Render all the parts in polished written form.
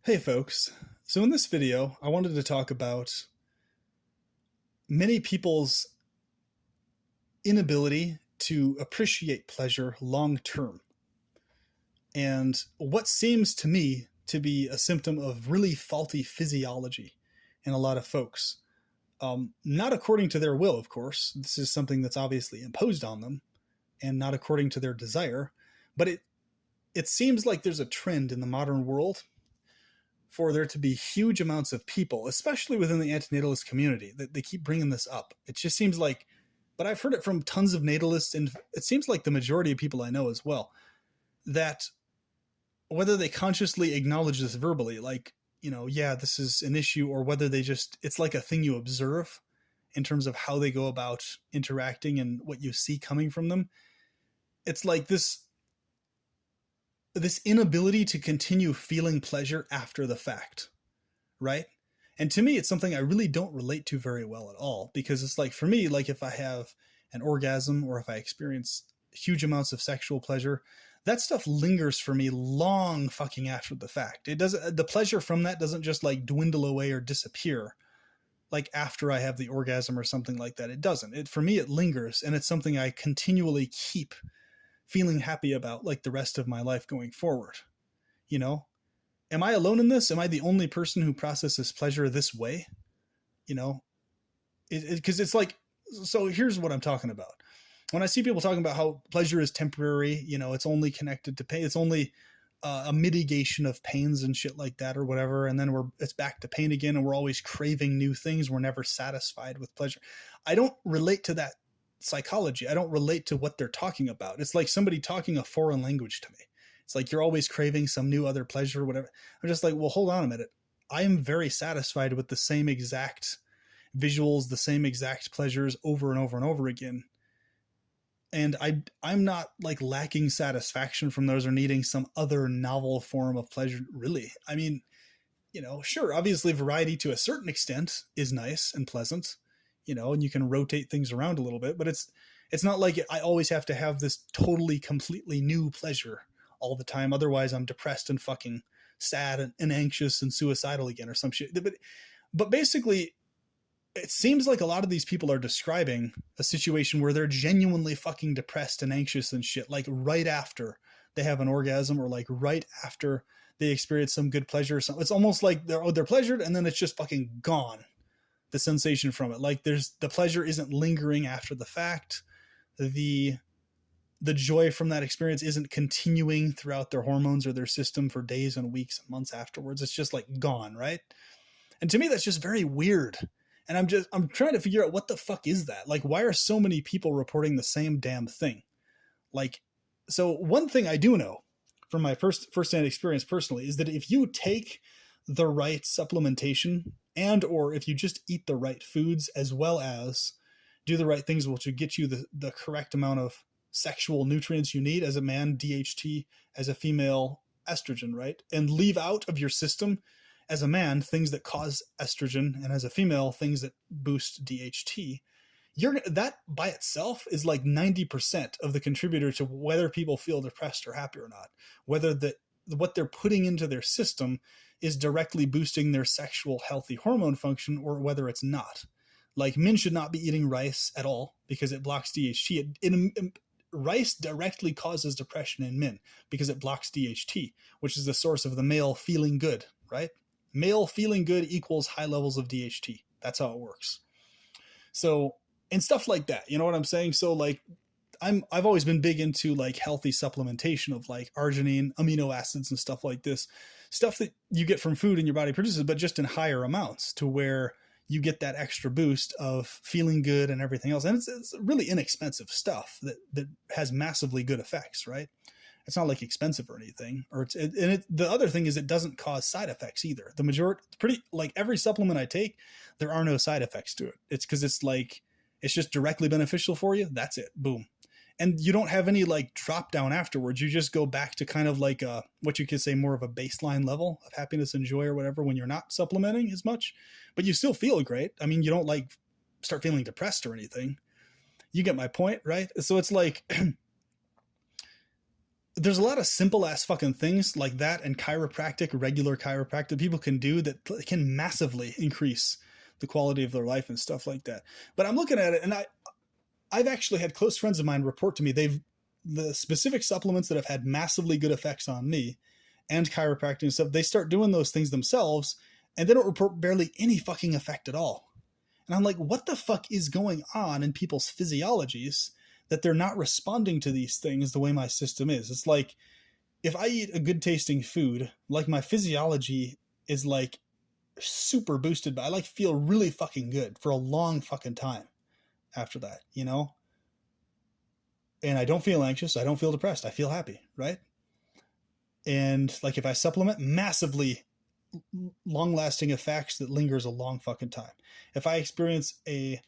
Hey folks, so in this video I wanted to talk about many people's inability to appreciate pleasure long term and what seems to me to be a symptom of really faulty physiology in a lot of folks. Not according to their will, of course. This is something that's obviously imposed on them and not according to their desire, but it seems like there's a trend in the modern world for there to be huge amounts of people, especially within the antinatalist community, that they keep bringing this up. It just seems like, but I've heard it from tons of natalists, and it seems like the majority of people I know as well, that whether they consciously acknowledge this verbally, like, yeah, this is an issue, or whether they just, it's like a thing you observe in terms of how they go about interacting and what you see coming from them. It's like this inability to continue feeling pleasure after the fact, right? And to me, it's something I really don't relate to very well at all, because it's like, for me, like if I have an orgasm or if I experience huge amounts of sexual pleasure, that stuff lingers for me long fucking after the fact. It doesn't, the pleasure from that doesn't just like dwindle away or disappear like after I have the orgasm or something like that. It doesn't. For me, it lingers, and it's something I continually keep feeling happy about like the rest of my life going forward. You know, am I alone in this? Am I the only person who processes pleasure this way? You know, because it's like, so here's what I'm talking about. When I see people talking about how pleasure is temporary, it's only connected to pain. It's only a mitigation of pains and shit like that or whatever. And then it's back to pain again. And we're always craving new things. We're never satisfied with pleasure. I don't relate to that psychology. I don't relate to what they're talking about. It's like somebody talking a foreign language to me. It's like you're always craving some new other pleasure or whatever. I'm just like, well, hold on a minute. I am very satisfied with the same exact visuals, the same exact pleasures over and over and over again. And I'm not like lacking satisfaction from those or needing some other novel form of pleasure, really. I mean, sure, obviously variety to a certain extent is nice and pleasant, and you can rotate things around a little bit, but it's not like I always have to have this totally, completely new pleasure all the time. Otherwise I'm depressed and fucking sad and anxious and suicidal again or some shit. But basically, it seems like a lot of these people are describing a situation where they're genuinely fucking depressed and anxious and shit, like right after they have an orgasm or like right after they experience some good pleasure or something. It's almost like they're pleasured and then it's just fucking gone. The sensation from it. Like the pleasure isn't lingering after the fact. The joy from that experience isn't continuing throughout their hormones or their system for days and weeks and months afterwards. It's just like gone, right? And to me, that's just very weird. And I'm trying to figure out what the fuck is that? Like, why are so many people reporting the same damn thing? Like, so one thing I do know from my first-hand experience personally is that if you take the right supplementation and or if you just eat the right foods as well as do the right things which will get you the correct amount of sexual nutrients you need as a man, DHT, as a female, estrogen, right? And leave out of your system as a man things that cause estrogen, and as a female things that boost DHT. That by itself is like 90% of the contributor to whether people feel depressed or happy or not. Whether what they're putting into their system is directly boosting their sexual healthy hormone function or whether it's not. Like, men should not be eating rice at all because it blocks DHT. Rice directly causes depression in men because it blocks DHT, which is the source of the male feeling good, right? Male feeling good equals high levels of DHT. That's how it works. So, and stuff like that, you know what I'm saying? So like, I've always been big into like healthy supplementation of like arginine, amino acids and stuff like this, stuff that you get from food and your body produces, but just in higher amounts to where you get that extra boost of feeling good and everything else. And it's really inexpensive stuff that has massively good effects, right? It's not like expensive or anything, the other thing is it doesn't cause side effects either. The majority, like every supplement I take, there are no side effects to it. It's because it's just directly beneficial for you. That's it. Boom. And you don't have any like drop down afterwards. You just go back to kind of like what you could say more of a baseline level of happiness and joy or whatever when you're not supplementing as much, but you still feel great. I mean, you don't like start feeling depressed or anything. You get my point, right? So it's like, there's a lot of simple ass fucking things like that and regular chiropractic people can do that can massively increase the quality of their life and stuff like that. But I'm looking at it, and I've actually had close friends of mine report to me the specific supplements that have had massively good effects on me and chiropractic and stuff, they start doing those things themselves and they don't report barely any fucking effect at all. And I'm like, what the fuck is going on in people's physiologies that they're not responding to these things the way my system is? It's like, if I eat a good tasting food, like my physiology is like super boosted, but I like feel really fucking good for a long fucking time after that, you know? And I don't feel anxious. I don't feel depressed. I feel happy, right? And like if I supplement, massively long lasting effects that lingers a long fucking time. If I experience a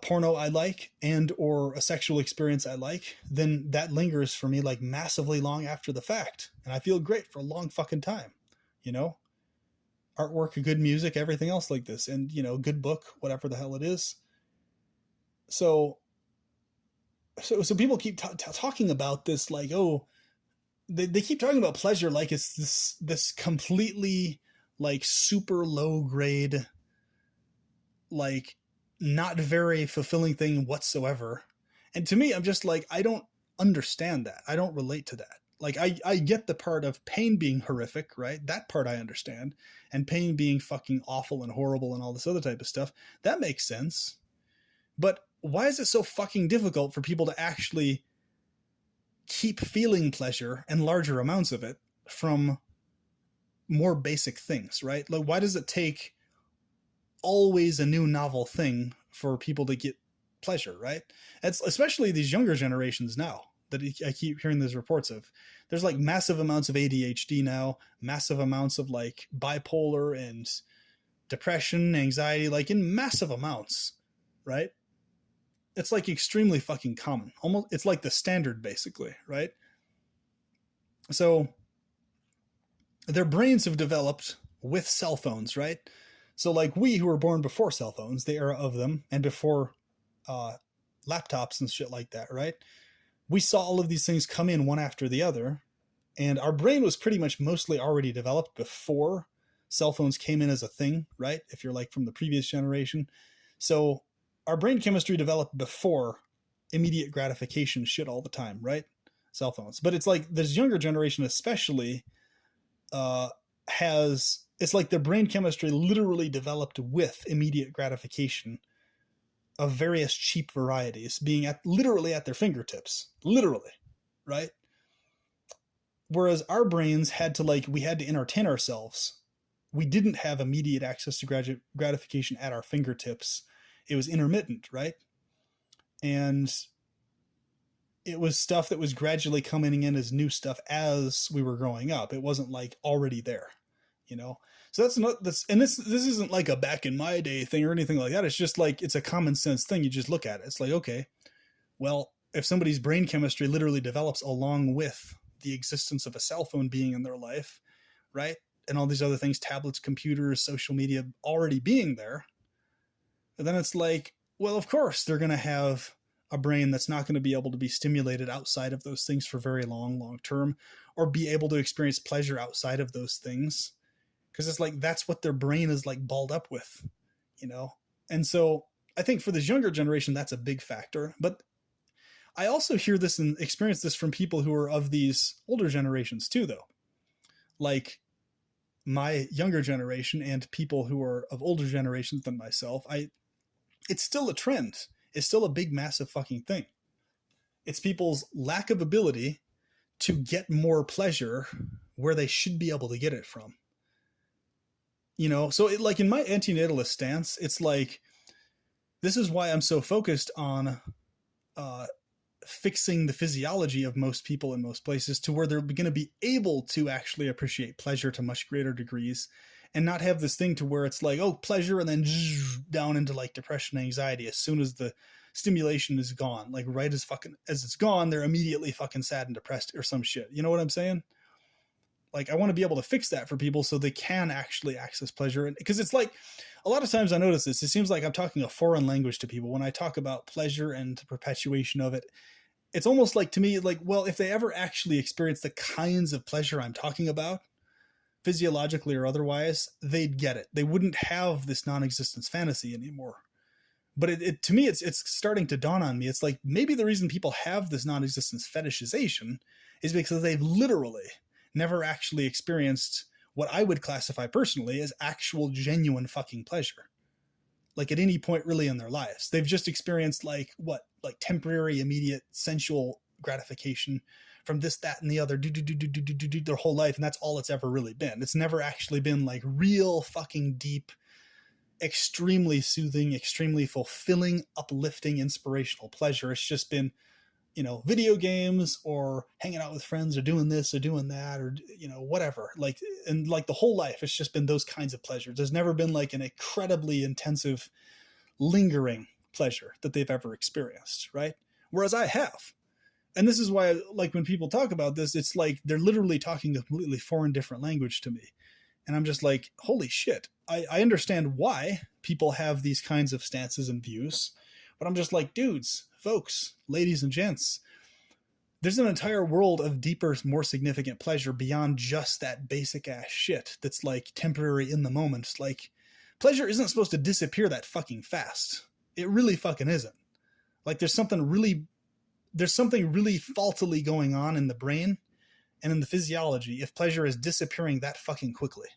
porno I like and or a sexual experience I like, then that lingers for me like massively long after the fact. And I feel great for a long fucking time, you know? Artwork, good music, everything else like this. And, you know, good book, whatever the hell it is. So people keep talking about this like, oh, they keep talking about pleasure like it's this completely like super low grade, like not very fulfilling thing whatsoever. And to me, I'm just like, I don't understand that. I don't relate to that. Like I get the part of pain being horrific, right? That part I understand. And pain being fucking awful and horrible and all this other type of stuff. That makes sense. But why is it so fucking difficult for people to actually keep feeling pleasure and larger amounts of it from more basic things, right? Like, why does it take always a new novel thing for people to get pleasure, right? It's especially these younger generations now that I keep hearing these reports of. There's like massive amounts of ADHD now, massive amounts of like bipolar and depression, anxiety, like in massive amounts, right? It's like extremely fucking common. Almost, it's like the standard basically, right? So their brains have developed with cell phones, right? So like we who were born before cell phones, the era of them, and before laptops and shit like that, right? We saw all of these things come in one after the other, and our brain was pretty much mostly already developed before cell phones came in as a thing, right? If you're like from the previous generation. So our brain chemistry developed before immediate gratification shit all the time, right? Cell phones. But it's like this younger generation especially it's like their brain chemistry literally developed with immediate gratification of various cheap varieties being literally at their fingertips, literally, right? Whereas our brains we had to entertain ourselves. We didn't have immediate access to gratification at our fingertips. It was intermittent, right? And it was stuff that was gradually coming in as new stuff as we were growing up. It wasn't like already there, you know? So this isn't like a back in my day thing or anything like that. It's just like, it's a common sense thing. You just look at it. It's like, okay, well, if somebody's brain chemistry literally develops along with the existence of a cell phone being in their life, right? And all these other things, tablets, computers, social media already being there, then it's like, well, of course they're going to have a brain that's not going to be able to be stimulated outside of those things for very long term, or be able to experience pleasure outside of those things. Because it's like, that's what their brain is like balled up with, you know? And so I think for this younger generation, that's a big factor. But I also hear this and experience this from people who are of these older generations too, though. Like my younger generation and people who are of older generations than myself, it's still a trend. It's still a big, massive fucking thing. It's people's lack of ability to get more pleasure where they should be able to get it from. You know, so like in my antinatalist stance, it's like, this is why I'm so focused on fixing the physiology of most people in most places to where they're going to be able to actually appreciate pleasure to much greater degrees, and not have this thing to where it's like, oh, pleasure, and then down into like depression and anxiety as soon as the stimulation is gone. Like right as it's gone, they're immediately fucking sad and depressed or some shit. You know what I'm saying? Like, I want to be able to fix that for people so they can actually access pleasure. And because it's like, a lot of times I notice this, it seems like I'm talking a foreign language to people when I talk about pleasure and the perpetuation of it. it's almost like to me, like, well, if they ever actually experience the kinds of pleasure I'm talking about, physiologically or otherwise, they'd get it. They wouldn't have this non-existence fantasy anymore. But it to me, it's starting to dawn on me. It's like maybe the reason people have this non-existence fetishization is because they've literally never actually experienced what I would classify personally as actual genuine fucking pleasure. Like at any point really in their lives. They've just experienced like temporary, immediate, sensual gratification from this, that, and the other, their whole life. And that's all it's ever really been. It's never actually been like real fucking deep, extremely soothing, extremely fulfilling, uplifting, inspirational pleasure. It's just been, video games or hanging out with friends or doing this or doing that or, whatever. Like, and like the whole life, it's just been those kinds of pleasures. There's never been like an incredibly intensive, lingering pleasure that they've ever experienced, right? Whereas I have. And this is why, like, when people talk about this, it's like they're literally talking a completely foreign, different language to me. And I'm just like, holy shit. I understand why people have these kinds of stances and views, but I'm just like, dudes, folks, ladies and gents, there's an entire world of deeper, more significant pleasure beyond just that basic ass shit that's like temporary in the moment. Like, pleasure isn't supposed to disappear that fucking fast. It really fucking isn't. Like, there's something really faultily going on in the brain and in the physiology if pleasure is disappearing that fucking quickly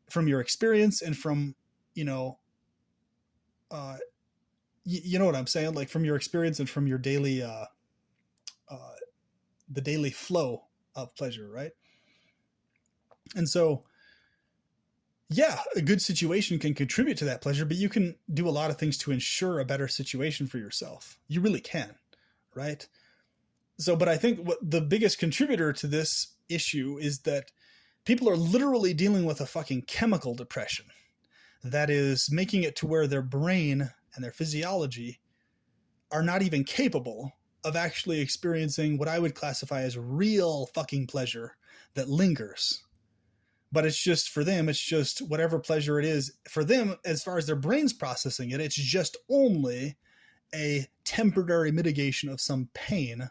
from your experience and from, you know what I'm saying? Like from your experience and from your daily, the daily flow of pleasure, right? And so, yeah, a good situation can contribute to that pleasure, but you can do a lot of things to ensure a better situation for yourself. You really can, right? So, but I think what the biggest contributor to this issue is that people are literally dealing with a fucking chemical depression that is making it to where their brain and their physiology are not even capable of actually experiencing what I would classify as real fucking pleasure that lingers. But it's just, for them, it's just whatever pleasure it is. For them, as far as their brain's processing it, it's just only a temporary mitigation of some pain,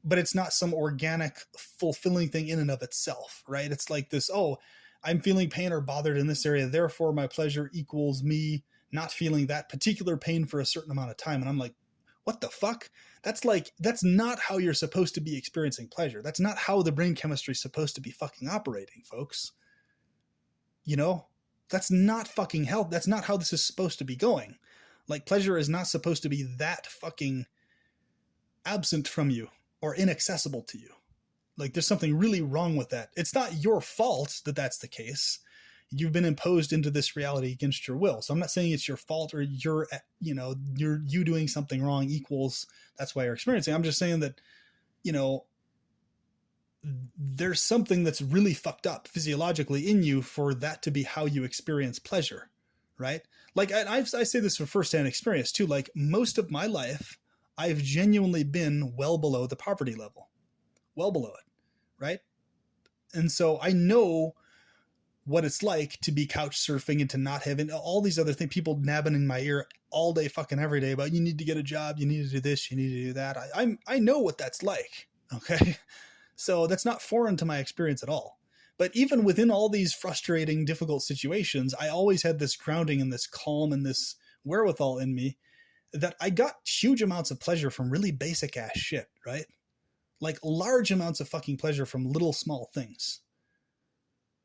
but it's not some organic, fulfilling thing in and of itself, right? It's like this, oh, I'm feeling pain or bothered in this area, therefore my pleasure equals me not feeling that particular pain for a certain amount of time. And I'm like, what the fuck? That's not how you're supposed to be experiencing pleasure. That's not how the brain chemistry is supposed to be fucking operating, folks. That's not fucking hell. That's not how this is supposed to be going. Like, pleasure is not supposed to be that fucking absent from you or inaccessible to you. Like, there's something really wrong with that. It's not your fault that that's the case. You've been imposed into this reality against your will. So I'm not saying it's your fault or you doing something wrong equals that's why you're experiencing. I'm just saying that, there's something that's really fucked up physiologically in you for that to be how you experience pleasure, right? Like, I say this from firsthand experience too. Like, most of my life, I've genuinely been well below the poverty level, well below it, right? And so I know what it's like to be couch surfing and to not having all these other things, people nabbing in my ear all day fucking every day about, you need to get a job, you need to do this, you need to do that. I know what that's like. Okay. So that's not foreign to my experience at all. But even within all these frustrating, difficult situations, I always had this grounding and this calm and this wherewithal in me that I got huge amounts of pleasure from really basic ass shit, right? Like large amounts of fucking pleasure from little small things.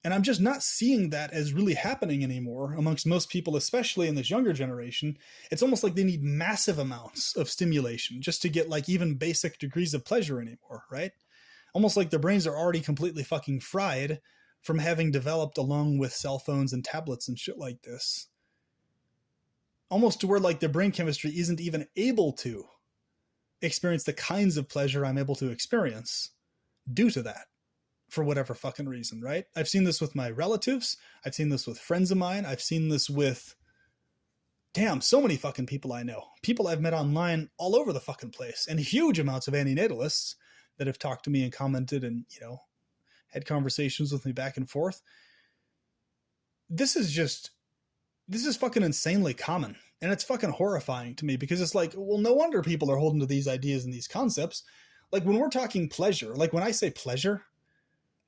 And I'm just not seeing that as really happening anymore amongst most people, especially in this younger generation. It's almost like they need massive amounts of stimulation just to get like even basic degrees of pleasure anymore, right? Almost like their brains are already completely fucking fried from having developed along with cell phones and tablets and shit like this. Almost to where like their brain chemistry isn't even able to experience the kinds of pleasure I'm able to experience due to that. For whatever fucking reason, right? I've seen this with my relatives. I've seen this with friends of mine. I've seen this with, so many fucking people I know. People I've met online all over the fucking place. And huge amounts of antinatalists that have talked to me and commented and, had conversations with me back and forth. This is fucking insanely common And it's fucking horrifying to me because it's like, well, no wonder people are holding to these ideas and these concepts. Like when we're talking pleasure, like when I say pleasure,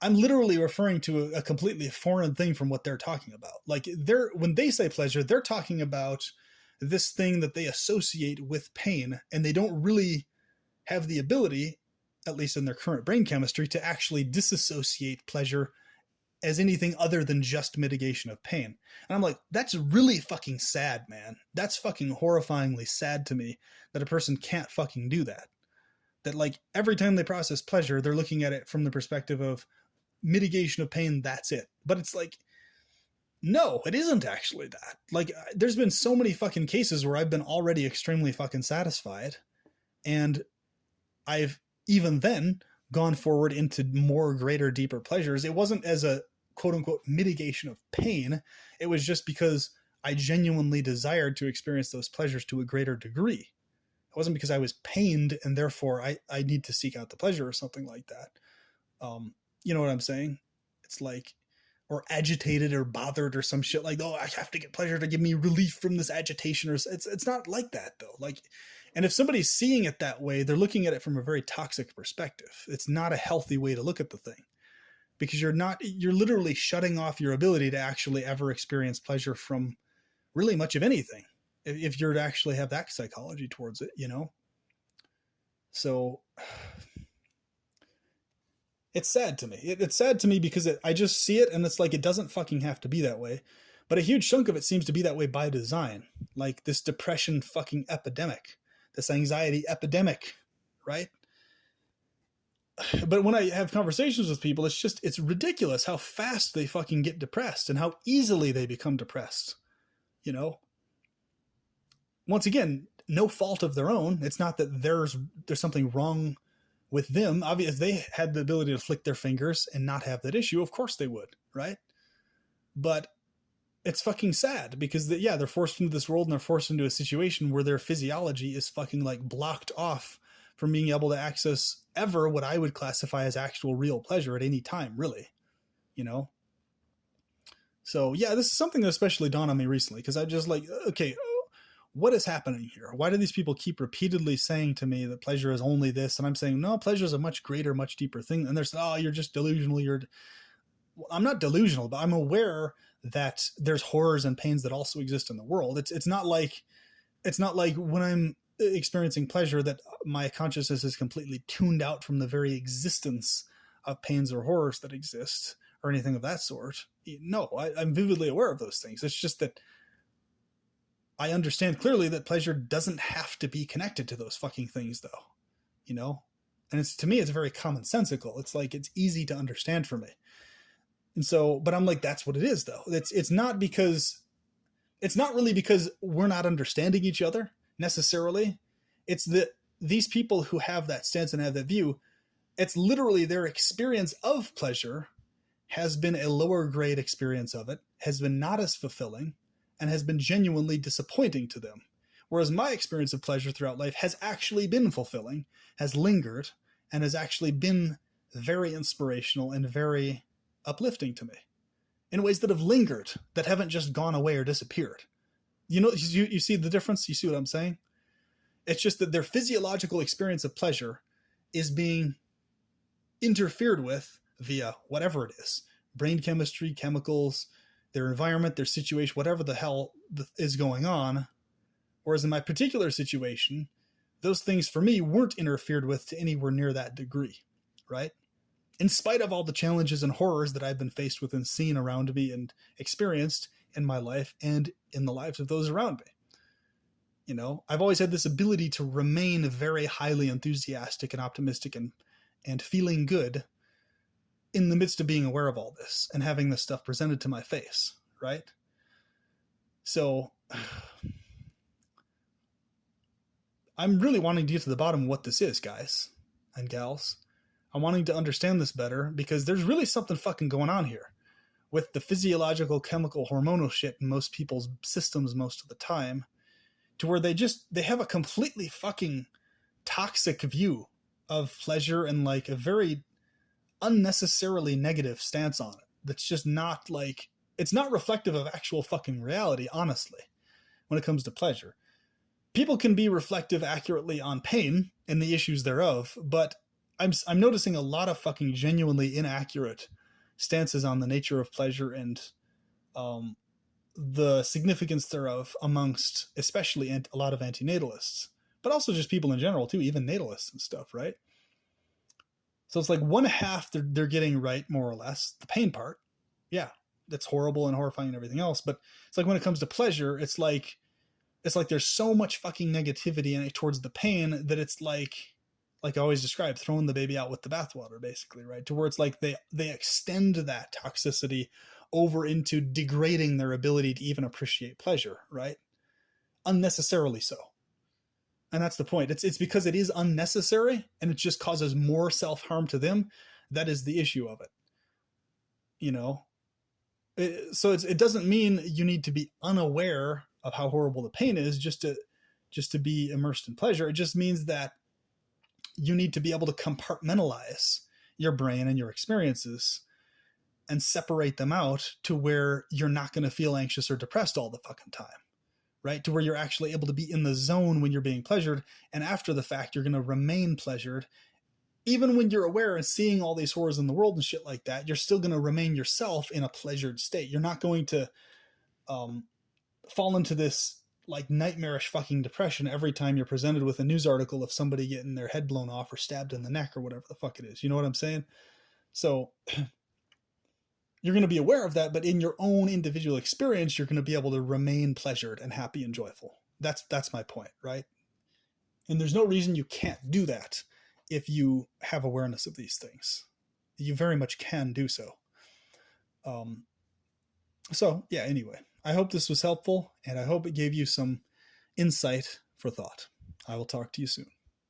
I'm literally referring to a completely foreign thing from what they're talking about. Like when they say pleasure, they're talking about this thing that they associate with pain, and they don't really have the ability, at least in their current brain chemistry, to actually disassociate pleasure as anything other than just mitigation of pain. And I'm like, that's really fucking sad, man. That's fucking horrifyingly sad to me that a person can't fucking do that. That like every time they process pleasure, they're looking at it from the perspective of mitigation of pain, that's it. But it's like, no, it isn't actually that. Like there's been so many fucking cases where I've been already extremely fucking satisfied, and I've even then gone forward into more greater, deeper pleasures. It wasn't as a quote unquote mitigation of pain. It was just because I genuinely desired to experience those pleasures to a greater degree. It wasn't because I was pained and therefore I need to seek out the pleasure or something like that. You know what I'm saying? It's like, or agitated or bothered or some shit like, oh, I have to get pleasure to give me relief from this agitation. Or it's not like that though. Like, and if somebody's seeing it that way, they're looking at it from a very toxic perspective. It's not a healthy way to look at the thing, because you're literally shutting off your ability to actually ever experience pleasure from really much of anything. If you're to actually have that psychology towards it, you know? So it's sad to me. It's sad to me because I just see it and it's like, it doesn't fucking have to be that way. But a huge chunk of it seems to be that way by design. Like this depression fucking epidemic, this anxiety epidemic, right? But when I have conversations with people, it's ridiculous how fast they fucking get depressed and how easily they become depressed. You know? Once again, no fault of their own. It's not that there's something wrong with them. Obviously, if they had the ability to flick their fingers and not have that issue, of course they would, right? But it's fucking sad because they're forced into this world and they're forced into a situation where their physiology is fucking like blocked off from being able to access ever what I would classify as actual real pleasure at any time, really, you know? So yeah, this is something that especially dawned on me recently because I'm just like, okay, what is happening here? Why do these people keep repeatedly saying to me that pleasure is only this? And I'm saying, no, pleasure is a much greater, much deeper thing. And they're saying, oh, you're just delusional. I'm not delusional, but I'm aware that there's horrors and pains that also exist in the world. It's not like when I'm experiencing pleasure that my consciousness is completely tuned out from the very existence of pains or horrors that exist or anything of that sort. No, I'm vividly aware of those things. It's just that I understand clearly that pleasure doesn't have to be connected to those fucking things, though, you know? And to me, it's very commonsensical. It's like, it's easy to understand for me. And so, but I'm like, that's what it is, though. It's not really because we're not understanding each other necessarily. It's that these people who have that stance and have that view, it's literally their experience of pleasure has been a lower grade experience of it, has been not as fulfilling, and has been genuinely disappointing to them. Whereas my experience of pleasure throughout life has actually been fulfilling, has lingered, and has actually been very inspirational and very uplifting to me in ways that have lingered, that haven't just gone away or disappeared. You know, you see the difference? You see what I'm saying? It's just that their physiological experience of pleasure is being interfered with via whatever it is, brain chemistry, chemicals, their environment, their situation, whatever the hell is going on. Whereas in my particular situation, those things for me weren't interfered with to anywhere near that degree, right? In spite of all the challenges and horrors that I've been faced with and seen around me and experienced in my life and in the lives of those around me. You know, I've always had this ability to remain very highly enthusiastic and optimistic and feeling good in the midst of being aware of all this and having this stuff presented to my face, right? So I'm really wanting to get to the bottom of what this is, guys and gals. I'm wanting to understand this better because there's really something fucking going on here with the physiological, chemical, hormonal shit in most people's systems most of the time, to where they have a completely fucking toxic view of pleasure and like a very unnecessarily negative stance on it. That's just not like, it's not reflective of actual fucking reality, honestly. when it comes to pleasure. People can be reflective accurately on pain and the issues thereof, but I'm noticing a lot of fucking genuinely inaccurate stances on the nature of pleasure and um, the significance thereof amongst especially a lot of antinatalists, but also just people in general too, even natalists and stuff, right? So it's like one half they're getting right, more or less, the pain part. Yeah, that's horrible and horrifying and everything else, but it's like when it comes to pleasure, it's like there's so much fucking negativity in it towards the pain that it's like I always describe, throwing the baby out with the bathwater, basically, right? To where it's like they extend that toxicity over into degrading their ability to even appreciate pleasure, right? Unnecessarily so. And that's the point. It's because it is unnecessary and it just causes more self-harm to them. That is the issue of it. You know? So it doesn't mean you need to be unaware of how horrible the pain is just to be immersed in pleasure. It just means that you need to be able to compartmentalize your brain and your experiences and separate them out to where you're not going to feel anxious or depressed all the fucking time, right? To where you're actually able to be in the zone when you're being pleasured, and after the fact, you're going to remain pleasured. Even when you're aware and seeing all these horrors in the world and shit like that, you're still going to remain yourself in a pleasured state. You're not going to fall into this like nightmarish fucking depression every time you're presented with a news article of somebody getting their head blown off or stabbed in the neck or whatever the fuck it is. You know what I'm saying? So you're going to be aware of that, but in your own individual experience, you're going to be able to remain pleasured and happy and joyful. That's my point, right? And there's no reason you can't do that if you have awareness of these things. You very much can do so. So yeah, anyway, I hope this was helpful, and I hope it gave you some insight for thought. I will talk to you soon.